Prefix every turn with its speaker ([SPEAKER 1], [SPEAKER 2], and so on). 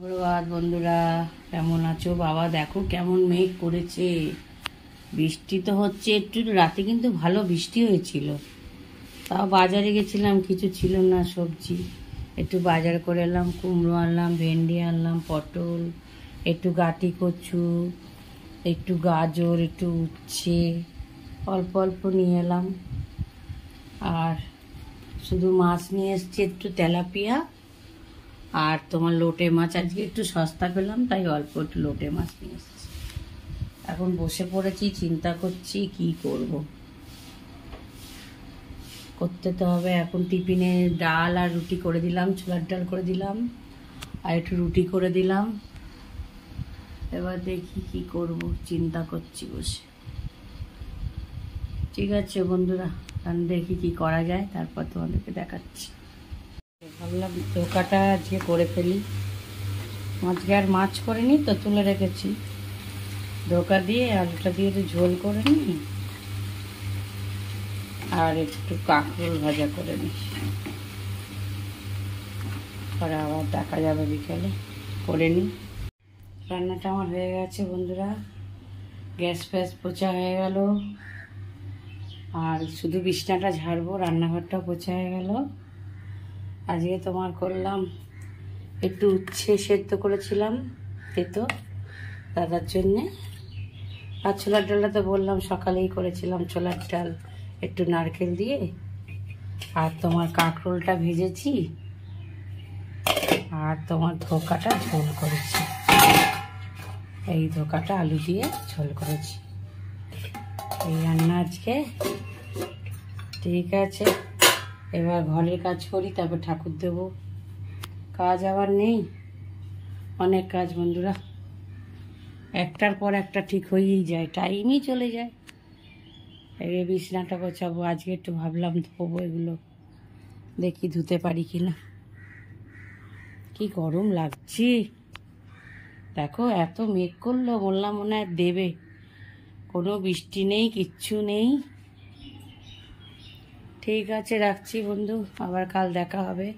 [SPEAKER 1] সুপ্রভাত বন্ধুরা, কেমন আছো? বাবা দেখো কেমন মেঘ করেছে। বৃষ্টি তো হচ্ছে একটু, রাতে কিন্তু ভালো বৃষ্টি হয়েছিল। তাও বাজারে গেছিলাম, কিছু ছিল না সবজি, একটু বাজার করে এলাম। কুমড়ো আনলাম, ভেন্ডি আনলাম, পটল, একটু গাটি কচু, একটু গাজর, একটু উচ্ছে, অল্প অল্প নিয়ে এলাম। আর শুধু মাছ নিয়ে এসছি, একটু তেলাপিয়া আর তোমার লোটে মাছ। আজকে একটু সস্তা পেলাম তাই অল্প একটু লোটে মাছ নিয়ে এসেছি। এখন বসে পড়েছি, চিন্তা করছি কি করব। করতে তো হবে। এখন টিফিনে ডাল আর রুটি করে দিলাম, ছোলার ডাল করে দিলাম আর একটু রুটি করে দিলাম। এবার দেখি কি করব, চিন্তা করছি বসে। ঠিক আছে বন্ধুরা, দেখি কি করা যায়, তারপর তোমাদেরকে দেখাচ্ছি। ভাবলাম ধোকাটা আজকে করে ফেলি। আজকে আর মাছ করিনি তো, তুলে রেখেছি। ধোকা দিয়ে আলুটা দিয়ে একটু ঝোল করে নিই আর একটু কাঁকরোল ভাজা করে নিই। পরে আবার দেখা যাবে বিকেলে, করে নিই। রান্নাটা আমার হয়ে গেছে বন্ধুরা, গ্যাস ফ্যাস পোছা হয়ে গেল। আর শুধু বিছনাটা ঝাড়বো, রান্নাঘরটাও পোছা হয়ে গেল। আজকে তোমার করলাম একটু উচ্ছে সেদ্ধ করেছিলাম তেতো দাদার জন্যে। আর ছোলার ডালটা তো বললাম সকালেই করেছিলাম, ছোলার ডাল একটু নারকেল দিয়ে। আর তোমার কাঁকরোলটা ভেজেছি আর তোমার ধোকাটা ঝোল করেছি। এই ধোকাটা আলু দিয়ে ঝোল করেছি। এই রান্না আজকে। ঠিক আছে, এবার ঘরের কাজ করি, তারপর ঠাকুর দেব। কাজ আবার নেই, অনেক কাজ বন্ধুরা, একটার পর একটা ঠিক হয়েই যায়, টাইমই চলে যায়। এই বিছনাটা গোছাবো আজকে, একটু ভাবলাম ধোবো এগুলো, দেখি ধুতে পারি কিনা। কি গরম লাগছে দেখো, এত মেঘ করলো, বললাম মনে হয় দেবে, কোনো বৃষ্টি নেই, কিচ্ছু নেই। ঠিক আছে, রাখছি বন্ধু, আবার কাল দেখা হবে।